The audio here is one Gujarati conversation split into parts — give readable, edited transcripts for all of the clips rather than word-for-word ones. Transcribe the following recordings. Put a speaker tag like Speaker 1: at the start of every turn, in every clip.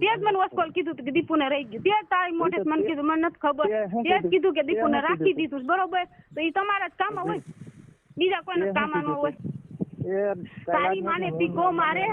Speaker 1: તે જ મને ઓસ્કોલ કીધું કે દીપુ ને રહી ગયું, તે જ તારી મોઢે મને કીધું, મને નથી ખબર, તે જ કીધું કે દીપુ ને રાખી દીધું, બરોબર? તો એ તમારા જ કામ હોય, બીજા કોઈને કામ ન હોય. તારી માને પીકો મારે,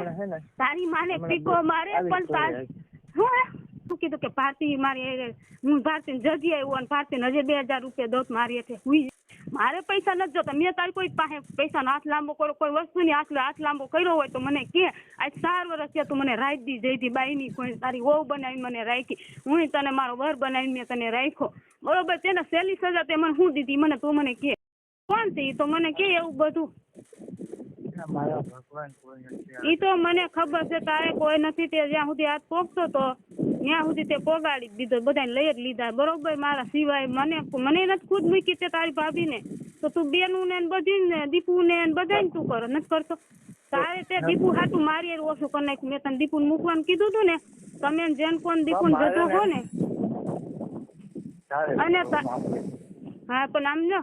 Speaker 1: તારી માને પીકો મારે, પણ તારી શું કીધું કે ભારતી મારી, હું ભારતી જજી આવ્યો અને ભારતી હજે 2000 રૂપિયા દોત મારી હતી. મારે પૈસા નથી જોતા, મેં તારી કોઈ પાસે પૈસાનો હાથ લાંબો કર્યો, કોઈ વસ્તુની હાથ લાંબો કર્યો હોય તો મને કે. આજ 4 વર્ષ થયા તું મને રાખ દી જઈતી બાઈની, કોઈ તારી વહુ બનાવીને મને રાખી, હું તને મારો વર બનાવીને મેં તને રાખ્યો, બરોબર? તેને સહેલી સજા તે મને શું દીધી, મને તું મને કે કોણ છે? તો મને કે એવું બધું. ઈ તો મને ખબર છે, તારે કોઈ નથી. તે જ્યાં સુધી હાથ પોગતો તો ત્યાં સુધી તે પોગાડી દીધો, બધાને લઈ જ લીધા, બરોબર? મારા સિવાય મને નથી ખુદ મૂકી તે તારી ભાભી ને, તો તું બેનું ને બધી ને દીપુ ને બધાને તું કરો, નથી કરતો? તારે તે દીપુ હાટું મારી ઓછું કરી નાખ્યું. મેં તને દીપુ મૂકવાનું કીધું તું ને, તમે જેન કોણ દીપુ ને જતો હો ને, અને હા પણ આમ જો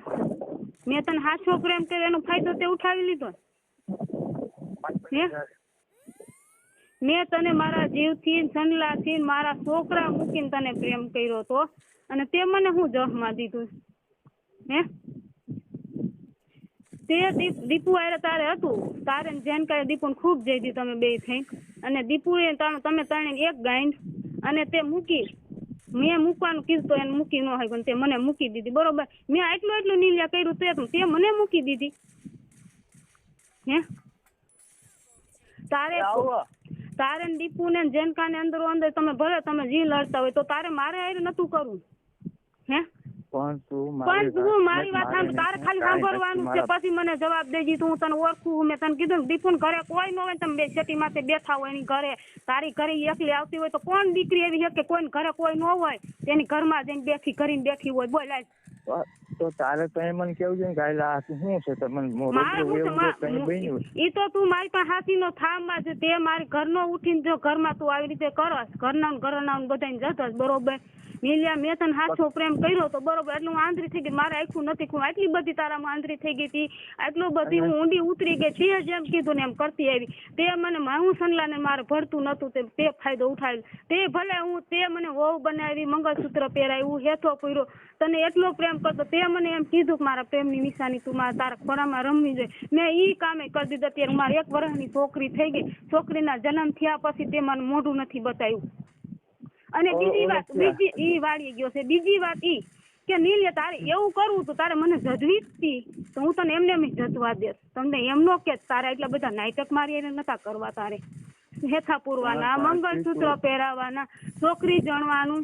Speaker 1: મેં તને હાચો પ્રેમ કર્યો, એનો ફાયદો તે ઉઠાવી લીધો. મેં તને મારા જીવથી, સનલાથી, મારા છોકરા મૂકીને તને પ્રેમ કર્યો તો, અને તે મને હું જહમાં દીધું? હે તે દીપુ આરે તારે હતું, તારે જેન કરે દીપુને ખૂબ જઈ દી તમે બે થઈ, અને દીપુએ તમે ત્રણે એક ગાંઠ, અને તે મૂકી. મેં મૂકવાનું કીધું તો એને મૂકી ન હોય, પણ તે મને મૂકી દીધી, બરોબર? મેં એટલું નીલ્યા કર્યું તે મને મૂકી દીધી. હે તારે દીપુ ને જેનકા ને અંદર તમે ભલે તમે જી લડતા હોય તો તારે મારે આરે નતું કરવું. હે પણ તું મારી વાત સાંભળ, તારે ખાલી સાંભળવાનું છે, પછી મને જવાબ દેજી. તું તને ઓળખું, મેં તને કીધું દીપુ ઘરે કોઈ ન હોય, તમે બે છેટી માથે બેઠા હોય એની ઘરે, તારી ઘરે એકલી આવતી હોય તો કોણ દીકરી એવી છે કે કોઈ ઘરે કોઈ ન હોય તેની ઘરમાં જઈને બેઠી હોય? બોલાય
Speaker 2: તો તારે તો એમ મને કેવું છે ગાયલા શું છે
Speaker 1: ઈ તો તું મારી પાસે હાથી નો થામમાં છે. તે મારી ઘરનો ઉઠીને જો ઘરમાં તું આવી રીતે કરસ, ઘરના બધાને જતસ, બરોબર? નીલિયા મેં તને હાથો પ્રેમ કર્યો તો, બરોબર? એટલું હું આંધળી થઈ ગઈ, મારે આખું નથી ખું, આટલી બધી તારામાં આંધળી થઈ ગઈ હતી, આટલું બધી હું ઊંડી ઉતરી ગઈ. તે જેમ કીધું ને એમ કરતી આવી. તે મને હું સનલાને મારે ભરતું નતું, તે ફાયદો ઉઠાવેલો. તે ભલે તે મને વહુ બનાવી, મંગળસૂત્ર પહેરાવ્યું, હેથો પૂર્યો, તને એટલો પ્રેમ કરતો. તે મને એમ કીધું કે મારા પ્રેમની નિશાની તું તારા ખોરામાં રમવી જોઈએ. મેં ઈ કામે કરી દીધું. અત્યારે મારી 1 વર્ષની છોકરી થઈ ગઈ, છોકરીના જન્મ થયા પછી તે મને મોઢું નથી બતાવ્યું. અને બીજી વાત, ઈ વાળી ગયો છે. બીજી વાત ઈ કે નીલિયા તારે એવું કરવું તો તારે મને જજવી હતી તો હું તને એમને એમ જજવા દેત. તમને એમ નો કે તારે એટલા બધા નાટક મારી એને નતા કરવા. તારે હેથા પૂરવાના, મંગળસૂત્ર પહેરાવાના, છોકરી જણવાનું,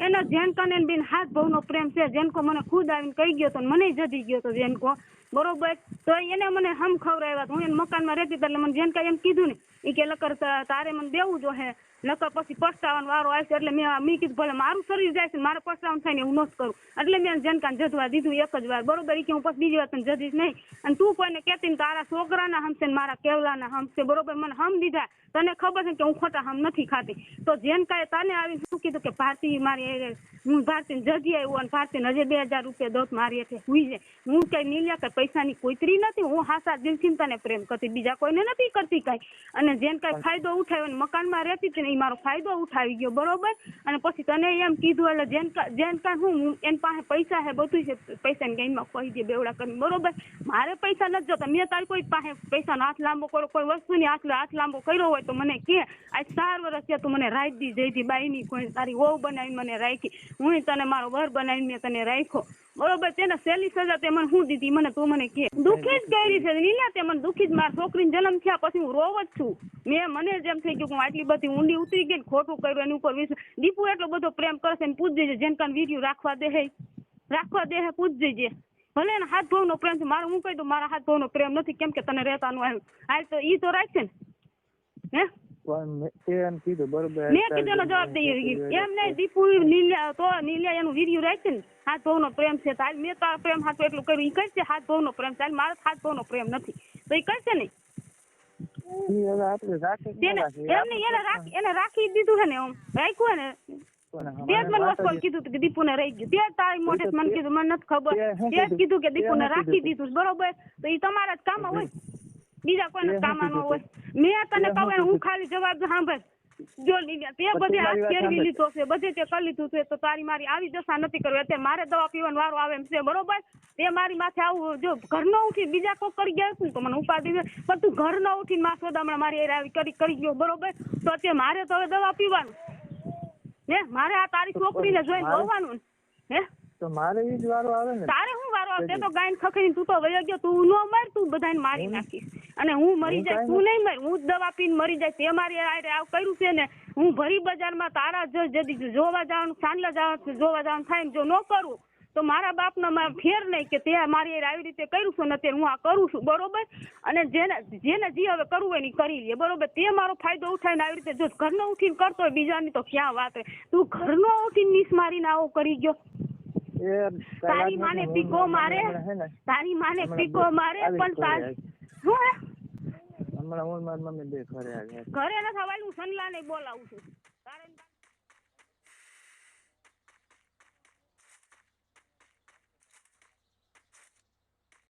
Speaker 1: એનો જેનકો ને બેન હાથ ભાવનો પ્રેમ છે. જેનકો મને ખુદ આવીને કહી ગયો તો, મને જડી ગયો તો જેનકો, બરોબર? તો એને મને હમ ખવડાવ્યા. હું એને મકાનમાં રહેતી એટલે મને જેનકા એમ કીધું ને, એ કે લકર તારે મને દેવું જો હે, નકર પછી પસ્તાવાનો વારો આવશે. એટલે મેં કીધું ભલે મારું શરીર જાય છે, મારે પસ્તાવાનું થાય ને હું નથી કરું. એટલે મેં જેનકાને જજવા દીધું 1 જ વાર, બરોબર? એ કે હું પછી બીજી વાર તને જજીશ નહીં. અને તું કોઈને કહેતી ને તારા છોકરાના હમશે ને મારા કેવલાના હમશે, બરોબર? મને હમ દીધા. તને ખબર છે કે હું ખોટા હમ નથી ખાતી. તો જેનકાએ તને આવી શું કીધું કે ભારતી મારી, હું ભારતી જજી આવ્યો અને ભારતી હજે 2000 રૂપિયા દોત મારી હતી, હુઈ જાય. હું કઈ નીલિયા કે પૈસાની કોઈતરી નથી. હું હાસા દિલથી તને પ્રેમ કરતી, બીજા કોઈને નથી કરતી કઈ. અને જેને કઈ ફાયદો ઉઠાવ્યો, મકાનમાં રહેતી હતી ને એ મારો ફાયદો ઉઠાવી ગયો, બરોબર? અને પછી તને એમ કીધું એટલે જેનકા હું એની પાસે પૈસા છે, બધું છે, પૈસાની ગેમમાં કહી દે બેવડા કરી, બરોબર? મારે પૈસા નથી જોતા. મેં તારી કોઈ પાસે પૈસાનો હાથ લાંબો કર્યો, કોઈ વસ્તુની હાથ લાંબો કર્યો હોય તો મને કે. આજ 4 વર્ષ થયા તું મને રાખ દી જઈતી બાઈની, કોઈ તારી વહુ બનાવીને મને રાખી, હું તને મારો વર બનાવીને મેં તને રાખ્યો, બરોબર? તેને સહેલી સજા તે મને શું દીધી, મને તું મને કે. દુઃખી જ કરી છે નીલિયા, તે મને દુઃખી જ. મારા છોકરીને જન્મ થયા પછી હું રોવ જ છું. મને જેમ થઈ ગયું કે હું આટલી બધી ઊંડી ઉતરી ગઈ, ખોટું કર્યું એની ઉપર દીપુ એટલો બધો પ્રેમ કરશે ને પૂછ જજે. જેનકા વિડીયો રાખવા દે હે પૂછ જજે. ભલે ને હાથ ભાવનો પ્રેમ છે મારો, હું કહી દઉં મારા હાથ ભાવનો પ્રેમ નથી, કેમ કે તને રહેતાનું આવ્યું. હાલ તો ઈ તો રાખશે ને. હે મેં કીધું એનો જવાબ દઈ એમ નહીં. દીપુ નીલિયા એનું વિડીયો રાખશે ને, હાથ ભાવનો પ્રેમ છે. હાલ મેં તારા પ્રેમ હાથ એટલું કર્યું, ઈ કરશે હાથ ભાવનો પ્રેમ. ચાલ મારો હાથ ભાવનો પ્રેમ નથી તો ઈ કરશે નહીં. એને રાખી દીધું છે ને, એમ રાખ્યું ને. તે જ મને વસ્તુ કીધું કે દીપુ ને રહી ગયું. તે જ તારી મોઢે મને કીધું, મને નથી ખબર. તે જ કીધું કે દીપુ ને રાખી દીધું, બરોબર? તો એ તમારા જ કામ હોય, બીજા કોઈને કામ ન હોય. મેં તને કહું હું ખાલી જવાબ સાંભળ. જો લીધા તે બધે હાથ ફેરવી લીધો છે, બધે તે કરી લીધું છે, તો તારી મારી આવી દશા નથી કરવી. અત્યારે મારે દવા પીવાનો વારો આવે એમ છે, બરોબર? તે મારી માથે આવું જો ઘર ન ઉઠી બીજા કોઈ કરી ગયા હતું તો મને ઉપાધિ છે, પણ તું ઘર ન ઉઠીને માં સોદામણા મારી આવી કરી ગયો, બરોબર? તો અત્યારે મારે તો હવે દવા પીવાનું હે, મારે આ તારી છોકરીને જોઈને જોવાનું હે.
Speaker 2: તો મારે ઈ જ વારો આવે ને.
Speaker 1: તારે શું વારો આવે? તે તો ગાયન ખખડીને તું તો વયો ગયો, તું ન મર, તું બધાને મારી નાખીશ અને હું મરી જાય, તું નહીં મર, હું જ દવા પીને મરી જાય. તે મારી આવું કર્યું છે ને, હું ભરી બજારમાં તારા જદી જોવા જવાનું, સાંજલા જવાનું જોવા જવાનું થાય ને જો ન કરું તો મારા બાપનો ફેર નહીં કે તે મારી આવી રીતે કર્યું છે ને અત્યારે હું આ કરું છું, બરોબર? અને જેને જે હવે કરવું હોય ને કરી લે, બરોબર? તે મારો ફાયદો ઉઠાવીને આવી રીતે જો ઘરનો ઉઠીને કરતો હોય બીજાની તો ક્યાં વાત હોય. તું ઘરનો ઉઠીને નીસ મારીને આવો કરી ગયો. તારી માને પીકો મારે, તારી માને પીકો મારે, પણ તારી શું
Speaker 2: હમણાં હું મારી મમ્મી બે ઘરે
Speaker 1: નથી આવવાનું, સનલા ને બોલાવું છું.